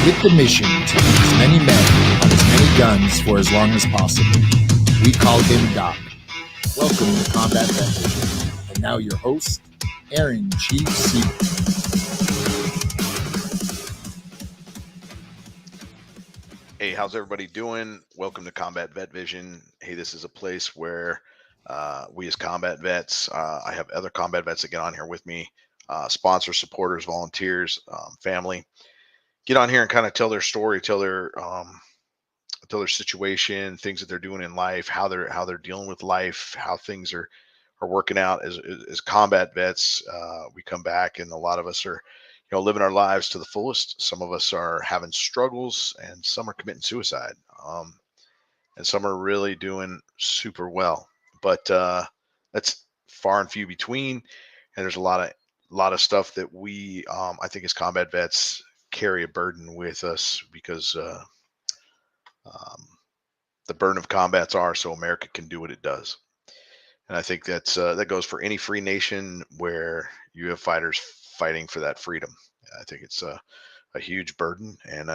With the mission to keep as many men on as many guns for as long as possible, we call him Doc. Welcome to Combat Vet Vision. And now your host, Aaron Chief Siebert. Hey, how's everybody doing? Welcome to Combat Vet Vision. Hey, this is a place where we as combat vets, I have other combat vets that get on here with me, sponsors, supporters, volunteers, family, get on here and kind of tell their story, tell their situation, things that they're doing in life, how they're dealing with life, how things are working out as combat vets. We come back, and a lot of us are, living our lives to the fullest. Some of us are having struggles, and some are committing suicide, and some are really doing super well. But that's far and few between. And there's a lot of stuff that we, I think, as combat vets, carry a burden with us because um, the burden of combats are so America can do what it does. And I think that goes for any free nation where you have fighters fighting for that freedom. I think it's a huge burden, and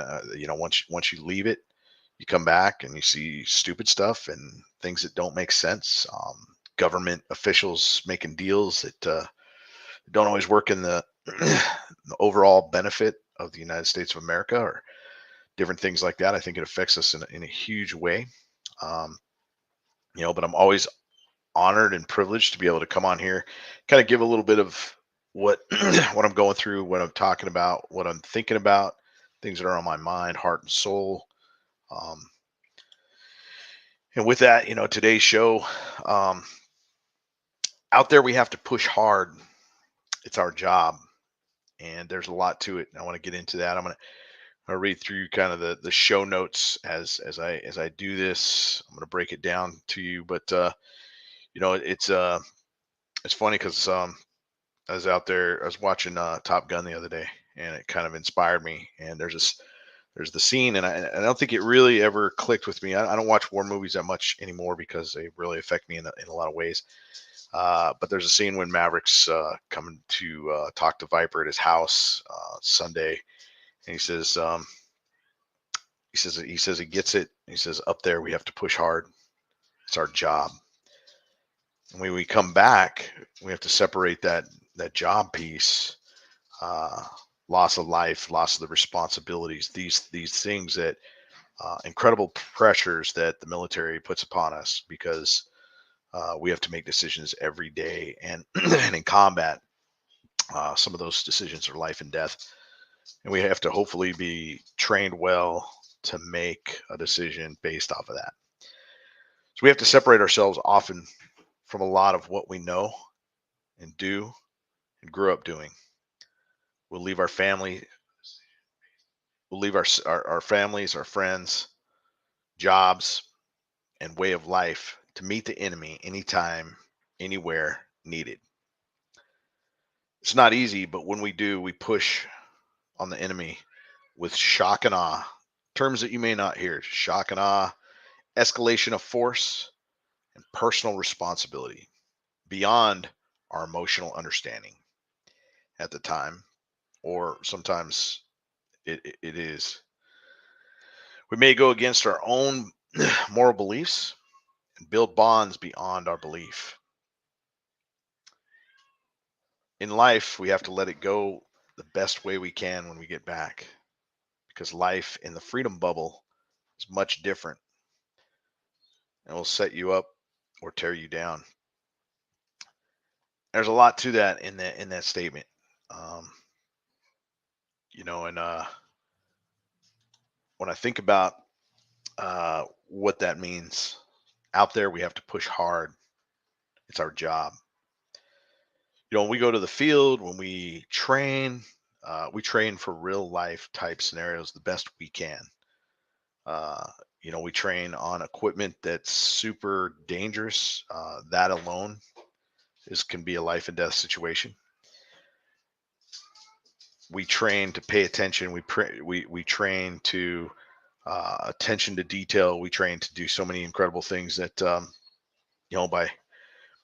once you leave it, you come back and you see stupid stuff and things that don't make sense. Government officials making deals that don't always work in the, the overall benefit of the United States of America, or different things like that. I think it affects us in a huge way. Um, but I'm always honored and privileged to be able to come on here, kind of give a little bit of what what I'm going through, what I'm talking about, what I'm thinking about, things that are on my mind, heart and soul. Um, and with that, today's show, um, out there we have to push hard. It's our job, and there's a lot to it. I want to get into that. I'm gonna read through kind of the show notes as I do this. I'm gonna break it down to you, but it's funny because I was out there. I was watching Top Gun the other day, and it kind of inspired me. And there's the scene, and I don't think it really ever clicked with me. I don't watch war movies that much anymore because they really affect me in a lot of ways. But there's a scene when Maverick's coming to talk to Viper at his house Sunday, and he says he gets it. He says, up there we have to push hard. It's our job. And when we come back, we have to separate that job piece, uh, loss of life, loss of the responsibilities, these things that incredible pressures that the military puts upon us, because we have to make decisions every day, and and in combat, some of those decisions are life and death, and we have to hopefully be trained well to make a decision based off of that. So we have to separate ourselves often from a lot of what we know and do and grew up doing. We'll leave our family, we'll leave our families, our friends, jobs, and way of life to meet the enemy anytime, anywhere needed. It's not easy, but when we do, we push on the enemy with shock and awe. Terms that you may not hear: shock and awe, escalation of force, and personal responsibility beyond our emotional understanding at the time, or sometimes it is. We may go against our own moral beliefs and build bonds beyond our belief. In life, we have to let it go the best way we can when we get back, because life in the freedom bubble is much different, and will set you up or tear you down. There's a lot to that in that statement. Um, and when I think about what that means, out there we have to push hard. It's our job. When we go to the field, when we train for real life type scenarios the best we can. Uh, we train on equipment that's super dangerous. That alone can be a life and death situation. We train to pay attention. We train to attention to detail. We train to do so many incredible things that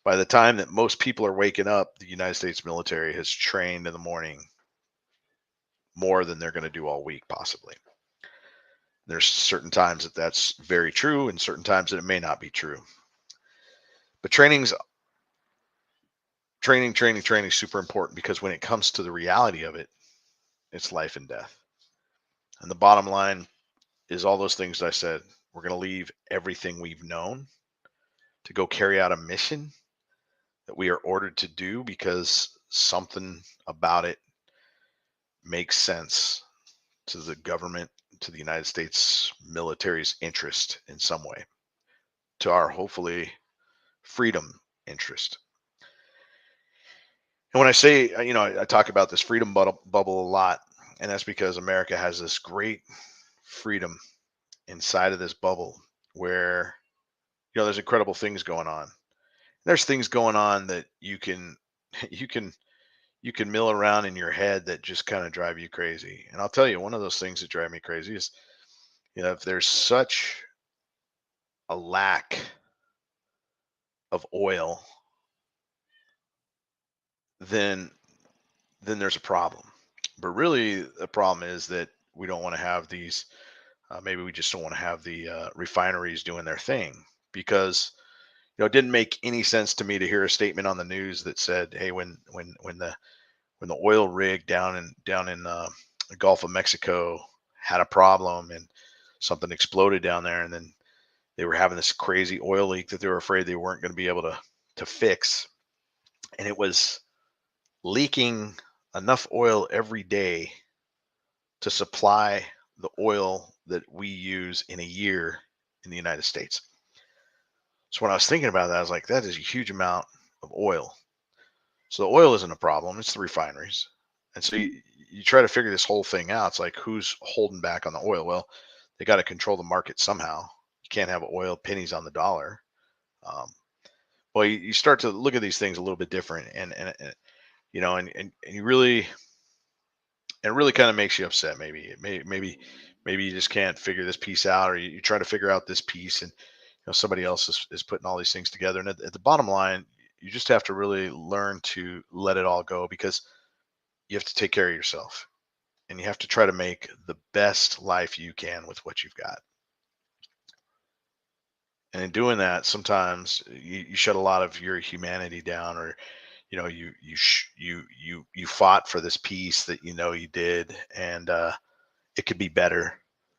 by the time that most people are waking up, the United States military has trained in the morning more than they're going to do all week, possibly. There's certain times that that's very true and certain times that it may not be true. But training is super important, because when it comes to the reality of it, it's life and death. And the bottom line is all those things that I said. We're going to leave everything we've known to go carry out a mission that we are ordered to do because something about it makes sense to the government, to the United States military's interest in some way, to our hopefully freedom interest. And when I say, I talk about this freedom bubble a lot, and that's because America has this great freedom inside of this bubble where, there's incredible things going on. There's things going on that you can, you can, you can mill around in your head that just kind of drive you crazy. And I'll tell you, one of those things that drive me crazy is, if there's such a lack of oil, then there's a problem. But really, the problem is that we don't want to have these. Maybe we just don't want to have the refineries doing their thing, because it didn't make any sense to me to hear a statement on the news that said, "Hey, when the oil rig down in the Gulf of Mexico had a problem and something exploded down there, and then they were having this crazy oil leak that they were afraid they weren't going to be able to fix, and it was leaking enough oil every day to supply the oil that we use in a year in the United States." So when I was thinking about that, I was like, that is a huge amount of oil. So the oil isn't a problem, it's the refineries. And so you try to figure this whole thing out. It's like, who's holding back on the oil? Well, they got to control the market somehow. You can't have oil pennies on the dollar. Um, well, you start to look at these things a little bit different, and you really, it really kind of makes you upset. Maybe you just can't figure this piece out, or you try to figure out this piece, and somebody else is putting all these things together. And at the bottom line, you just have to really learn to let it all go, because you have to take care of yourself, and you have to try to make the best life you can with what you've got. And in doing that, sometimes you shut a lot of your humanity down, or you fought for this piece that you did, and it could be better,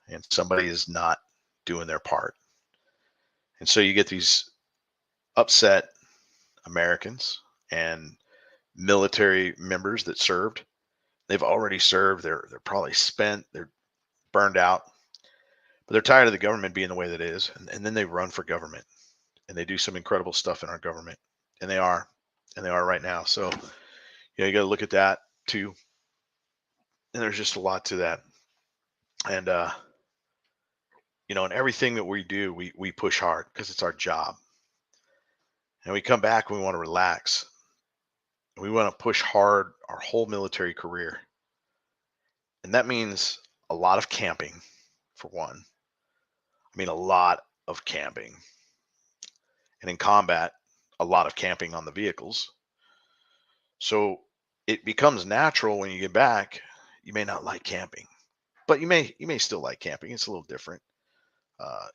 and somebody is not doing their part, and so you get these upset Americans and military members that served. They've already served. They're probably spent. They're burned out, but they're tired of the government being the way that it is, and then they run for government, and they do some incredible stuff in our government, and they are right now. So you got to look at that too, and there's just a lot to that. And in everything that we do, we push hard because it's our job, and we come back and we want to relax. We want to push hard our whole military career, and that means a lot of camping, for one. I mean, a lot of camping, and in combat, a lot of camping on the vehicles. So it becomes natural when you get back. You may not like camping, but you may still like camping. It's a little different.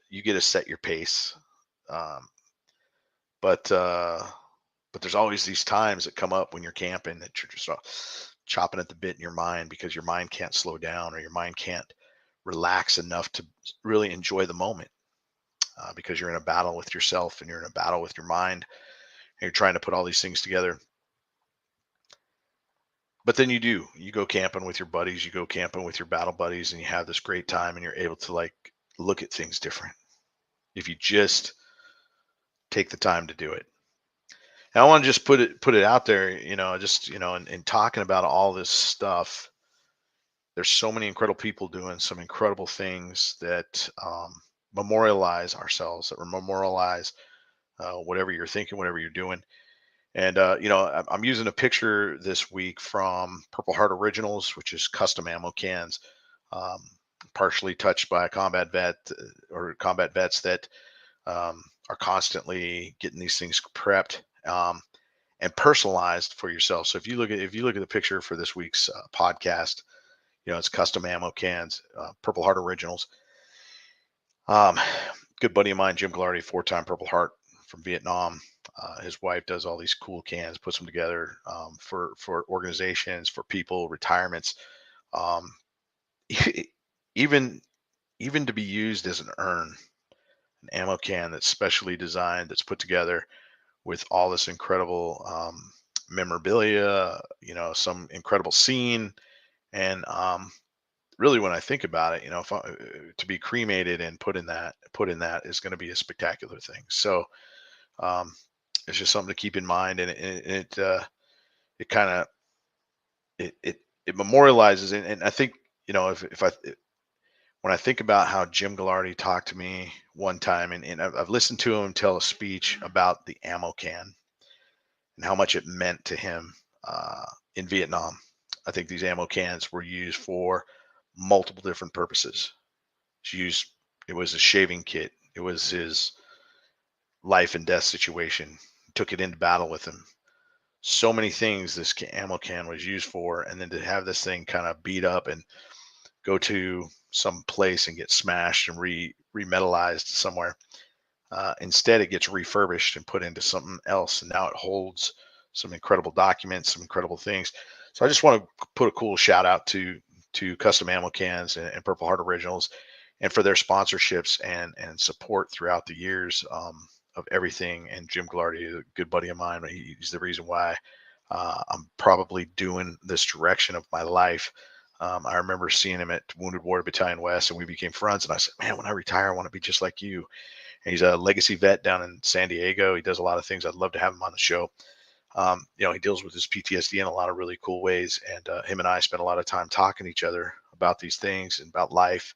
You get to set your pace, um, but there's always these times that come up when you're camping that you're just chopping at the bit in your mind, because your mind can't slow down, or your mind can't relax enough to really enjoy the moment, because you're in a battle with yourself, and you're in a battle with your mind, and you're trying to put all these things together. But then you go camping with your buddies, you go camping with your battle buddies, and you have this great time, and you're able to like look at things different if you just take the time to do it. And I want to just put it out there, just in talking about all this stuff. There's so many incredible people doing some incredible things that memorialize ourselves, that memorialize whatever you're thinking, whatever you're doing. And I'm using a picture this week from Purple Heart Originals, which is custom ammo cans, um, partially touched by a combat vet, or combat vets that are constantly getting these things prepped, and personalized for yourself. So if you look at the picture for this week's podcast, it's custom ammo cans, Purple Heart Originals, Um, Good buddy of mine, Jim Glardy, 4-time Purple Heart from Vietnam. His wife does all these cool cans, puts them together for organizations, for people, retirements, um, even even to be used as an urn, an ammo can that's specially designed, that's put together with all this incredible memorabilia, some incredible scene, and really, when I think about it, if to be cremated and put in that is going to be a spectacular thing. So um, it's just something to keep in mind, and it kind of it memorializes, and I think if I when I think about how Jim Gallardi talked to me one time, and I've listened to him tell a speech about the ammo can and how much it meant to him uh, in Vietnam. I think these ammo cans were used for multiple different purposes. It's used. It was a shaving kit. It was his life and death situation. He took it into battle with him. So many things this ammo can was used for, and then to have this thing kind of beat up and go to some place and get smashed and remetallized somewhere. Instead, it gets refurbished and put into something else, and now it holds some incredible documents, some incredible things. So I just want to put a cool shout out to Custom Ammo Cans and Purple Heart Originals, and for their sponsorships and support throughout the years of everything. And Jim Glardy, a good buddy of mine, he's the reason why I'm probably doing this direction of my life. I remember seeing him at Wounded Warrior Battalion West, and we became friends. And I said, "Man, when I retire, I want to be just like you." And he's a legacy vet down in San Diego. He does a lot of things. I'd love to have him on the show. He deals with his PTSD in a lot of really cool ways, and him and I spent a lot of time talking to each other about these things and about life.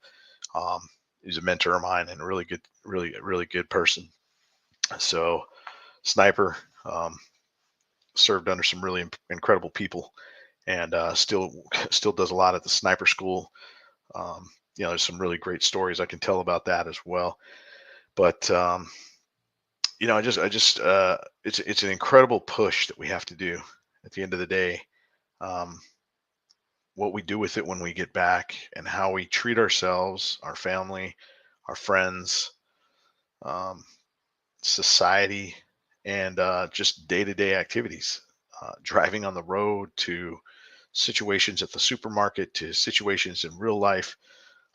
Um, he's a mentor of mine and a really good, really good person. So, sniper, served under some really incredible people, and still does a lot at the sniper school. There's some really great stories I can tell about that as well. But it's an incredible push that we have to do at the end of the day. Um, what we do with it when we get back, and how we treat ourselves, our family, our friends, um, society, and just day-to-day activities, driving on the road, to situations at the supermarket, to situations in real life,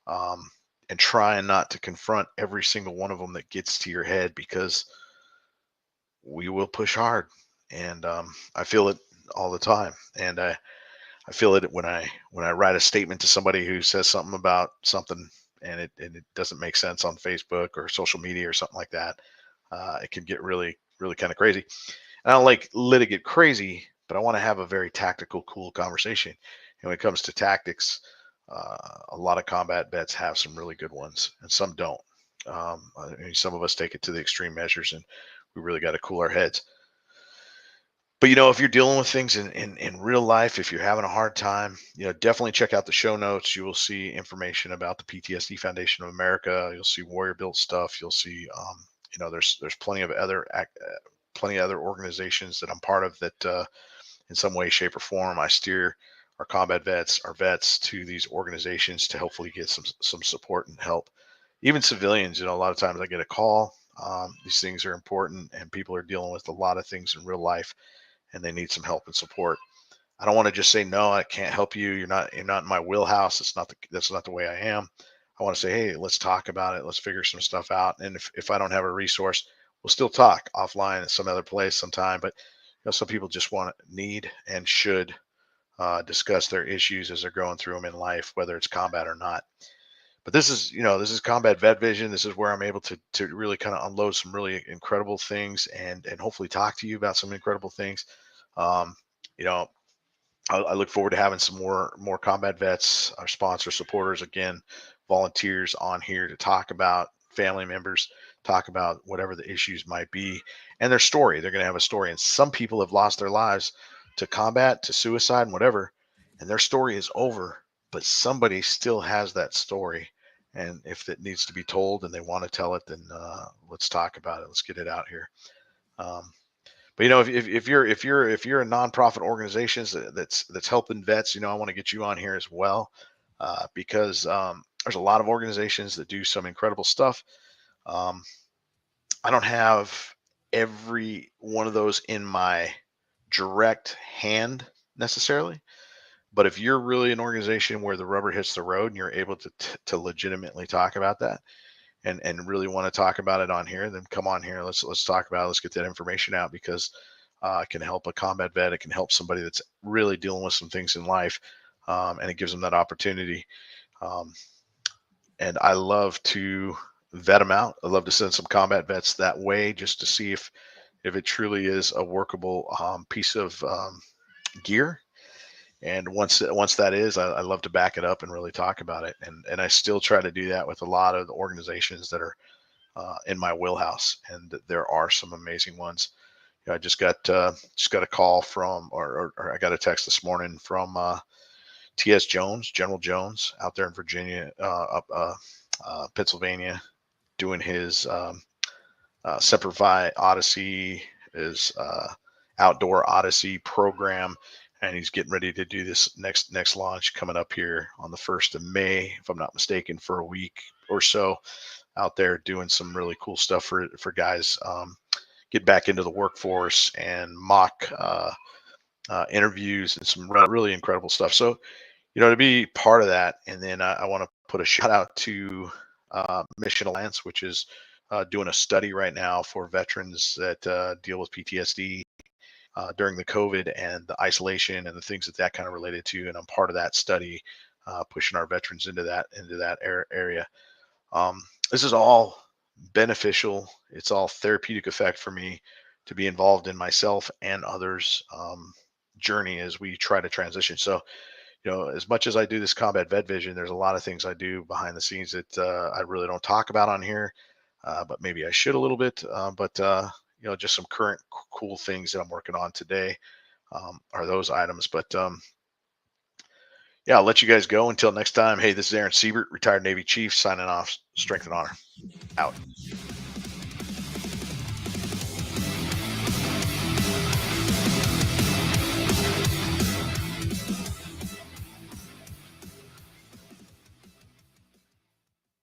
um, and trying not to confront every single one of them that gets to your head, because we will push hard, and I feel it all the time. And I feel it when I write a statement to somebody who says something about something, and it doesn't make sense on Facebook or social media or something like that. It can get really kind of crazy. And I don't like let it get crazy, but I want to have a very tactical, cool conversation. And when it comes to tactics, a lot of combat vets have some really good ones, and some don't. I mean, some of us take it to the extreme measures, and we really got to cool our heads. But if you're dealing with things in real life, if you're having a hard time, definitely check out the show notes. You will see information about the PTSD Foundation of America. You'll see Warrior Built stuff. You'll see, there's plenty of other organizations that I'm part of that, in some way, shape, or form, I steer our combat vets, our vets, to these organizations to hopefully get some support and help. Even civilians, a lot of times I get a call. These things are important, and people are dealing with a lot of things in real life, and they need some help and support. I don't want to just say no, I can't help you. You're not in my wheelhouse. That's not the way I am. I want to say, hey, let's talk about it. Let's figure some stuff out. And if I don't have a resource, we'll still talk offline at some other place sometime. But some people just need and should discuss their issues as they're going through them in life, whether it's combat or not. But this is combat vet vision. This is where I'm able to really kind of unload some really incredible things, and hopefully talk to you about some incredible things. Um, you know, I look forward to having some more combat vets, our sponsor supporters, again, volunteers on here to talk about family members, talk about whatever the issues might be, and their story. They're going to have a story, and some people have lost their lives to combat, to suicide, and whatever, and their story is over. But somebody still has that story, and if it needs to be told and they want to tell it, then let's talk about it. Let's get it out here. Um, but if you're a nonprofit organization that's helping vets, I want to get you on here as well, because There's a lot of organizations that do some incredible stuff. Um, I don't have every one of those in my direct hand necessarily, but if you're really an organization where the rubber hits the road and you're able to legitimately talk about that and really want to talk about it on here, then come on here. Let's talk about it. Let's get that information out because it can help a combat vet. It can help somebody that's really dealing with some things in life, and it gives them that opportunity. Um, and I love to vet them out. I love to send some combat vets that way just to see if it truly is a workable piece of gear. And once that is, I love to back it up and really talk about it. And I still try to do that with a lot of the organizations that are in my wheelhouse, and there are some amazing ones. I just got a call from, or I got a text this morning from T.S. Jones, General Jones, out there in Virginia, up Pennsylvania, doing his Semper Fi Odyssey, his outdoor Odyssey program, and he's getting ready to do this next launch coming up here on the 1st of May, if I'm not mistaken, for a week or so out there doing some really cool stuff for guys get back into the workforce and mock interviews and some really incredible stuff. So, to be part of that, and then I want to put a shout out to Mission Alliance, which is doing a study right now for veterans that deal with PTSD during the COVID and the isolation and the things that kind of related to. And I'm part of that study, pushing our veterans into that area. This is all beneficial. It's all therapeutic effect for me to be involved in myself and others' journey as we try to transition. So, as much as I do this combat vet vision, there's a lot of things I do behind the scenes that I really don't talk about on here, but maybe I should a little bit. But just some current cool things that I'm working on today are those items. But yeah, I'll let you guys go until next time. Hey, this is Aaron Siebert, retired Navy Chief, signing off. Strength and honor. Out.